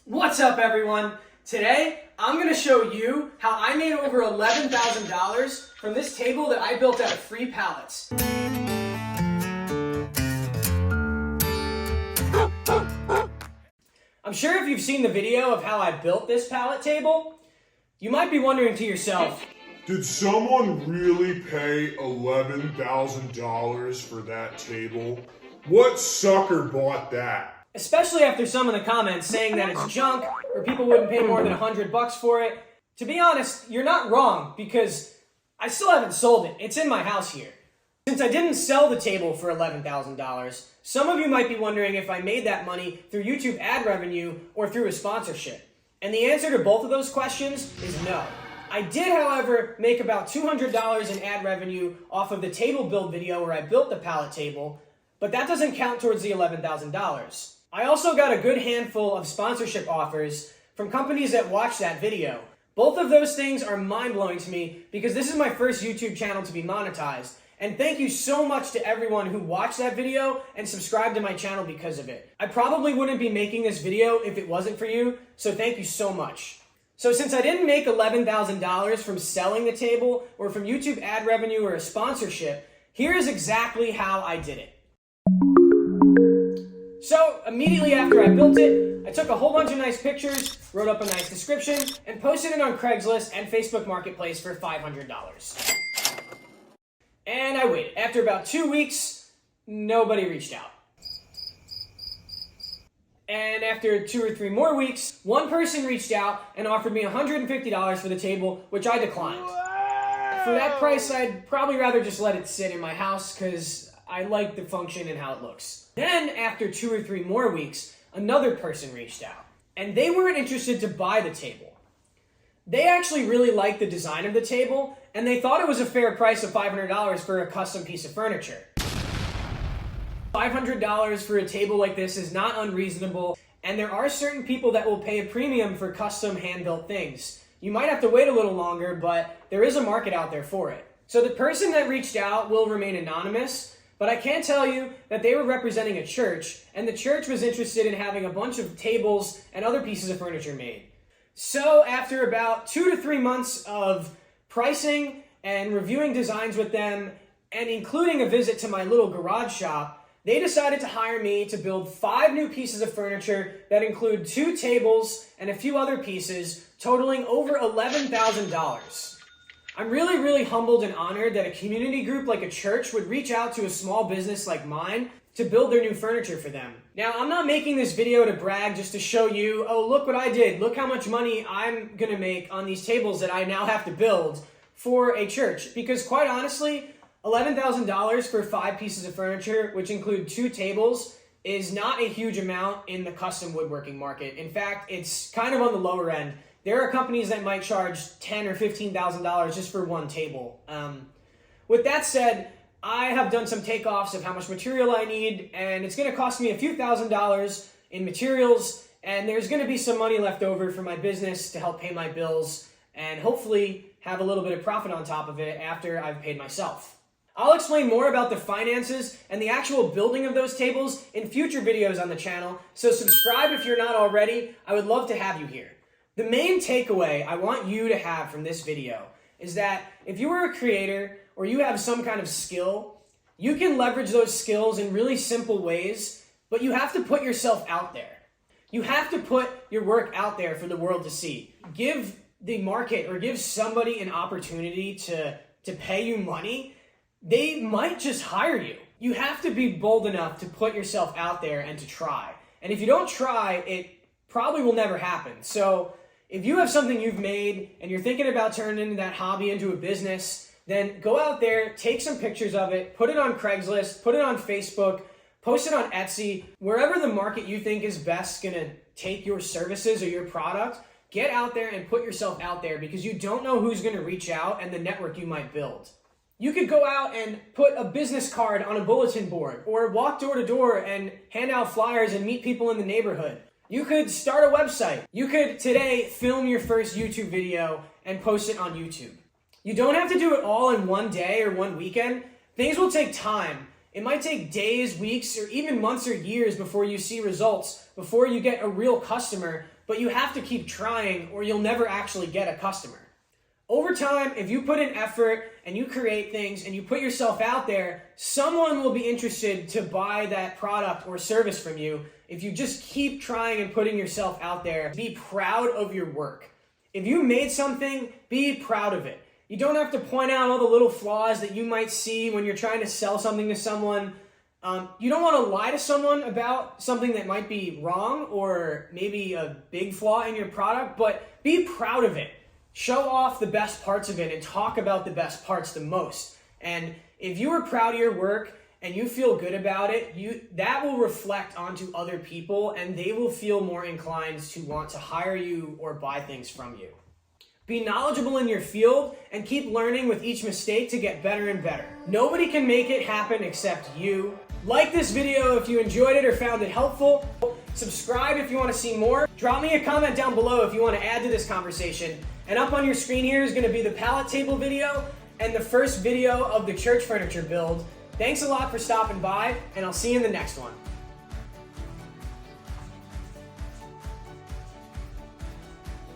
What's up, everyone? Today, I'm going to show you how I made over $11,000 from this table that I built out of free pallets. I'm sure if you've seen the video of how I built this pallet table, you might be wondering to yourself, did someone really pay $11,000 for that table? What sucker bought that? especially after some of the comments saying that it's junk or people wouldn't pay more than $100 for it. To be honest, you're not wrong because I still haven't sold it. It's in my house here. Since I didn't sell the table for $11,000, some of you might be wondering if I made that money through YouTube ad revenue or through a sponsorship. And the answer to both of those questions is no. I did, however, make about $200 in ad revenue off of the table build video where I built the pallet table, but that doesn't count towards the $11,000. I also got a good handful of sponsorship offers from companies that watched that video. Both of those things are mind-blowing to me because this is my first YouTube channel to be monetized. And thank you so much to everyone who watched that video and subscribed to my channel because of it. I probably wouldn't be making this video if it wasn't for you, so thank you so much. So since I didn't make $11,000 from selling the table or from YouTube ad revenue or a sponsorship, here is exactly how I did it. So immediately after I built it, I took a whole bunch of nice pictures, wrote up a nice description, and posted it on Craigslist and Facebook Marketplace for $500. And I waited. After about 2 weeks, nobody reached out. And after 2 or 3 more weeks, one person reached out and offered me $150 for the table, which I declined. For that price, I'd probably rather just let it sit in my house because I like the function and how it looks. Then, after 2 or 3 more weeks, another person reached out. And they weren't interested to buy the table. They actually really liked the design of the table, and they thought it was a fair price of $500 for a custom piece of furniture. $500 for a table like this is not unreasonable, and there are certain people that will pay a premium for custom hand-built things. You might have to wait a little longer, but there is a market out there for it. So the person that reached out will remain anonymous, but I can tell you that they were representing a church, and the church was interested in having a bunch of tables and other pieces of furniture made. So after about 2 to 3 months of pricing and reviewing designs with them, and including a visit to my little garage shop, they decided to hire me to build 5 new pieces of furniture that include 2 tables and a few other pieces, totaling over $11,000. I'm really humbled and honored that a community group like a church would reach out to a small business like mine to build their new furniture for them. Now, I'm not making this video to brag just to show you, oh, look what I did. Look how much money I'm gonna make on these tables that I now have to build for a church. Because quite honestly, $11,000 for 5 pieces of furniture, which include 2 tables, is not a huge amount in the custom woodworking market. In fact, it's kind of on the lower end. There are companies that might charge $10,000 or $15,000 just for 1 table. With that said, I have done some takeoffs of how much material I need, and it's going to cost me a few $1,000s in materials, and there's going to be some money left over for my business to help pay my bills, and hopefully have a little bit of profit on top of it after I've paid myself. I'll explain more about the finances and the actual building of those tables in future videos on the channel, so subscribe if you're not already. I would love to have you here. The main takeaway I want you to have from this video is that if you are a creator or you have some kind of skill, you can leverage those skills in really simple ways, but you have to put yourself out there. You have to put your work out there for the world to see. Give the market or give somebody an opportunity to pay you money. They might just hire you. You have to be bold enough to put yourself out there and to try. And if you don't try, it probably will never happen. So if you have something you've made and you're thinking about turning that hobby into a business, then go out there, take some pictures of it, put it on Craigslist, put it on Facebook, post it on Etsy, wherever the market you think is best gonna take your services or your product. Get out there and put yourself out there because you don't know who's gonna reach out and the network you might build. You could go out and put a business card on a bulletin board or walk door to door and hand out flyers and meet people in the neighborhood. You could start a website. You could today film your first YouTube video and post it on YouTube. You don't have to do it all in one day or one weekend. Things will take time. It might take days, weeks, or even months or years before you see results, before you get a real customer but you have to keep trying or you'll never actually get a customer. Over time, if you put in effort and you create things and you put yourself out there, someone will be interested to buy that product or service from you if you just keep trying and putting yourself out there. Be proud of your work. If you made something, be proud of it. You don't have to point out all the little flaws that you might see when you're trying to sell something to someone. You don't want to lie to someone about something that might be wrong or maybe a big flaw in your product, but be proud of it. Show off the best parts of it and talk about the best parts the most. And if you are proud of your work and you feel good about it, that will reflect onto other people and they will feel more inclined to want to hire you or buy things from you. Be knowledgeable in your field and keep learning with each mistake to get better and better. Nobody can make it happen except you. Like this video if you enjoyed it or found it helpful. Subscribe if you want to see more. Drop me a comment down below if you want to add to this conversation. And up on your screen here is going to be the pallet table video and the first video of the church furniture build. Thanks a lot for stopping by, and I'll see you in the next one.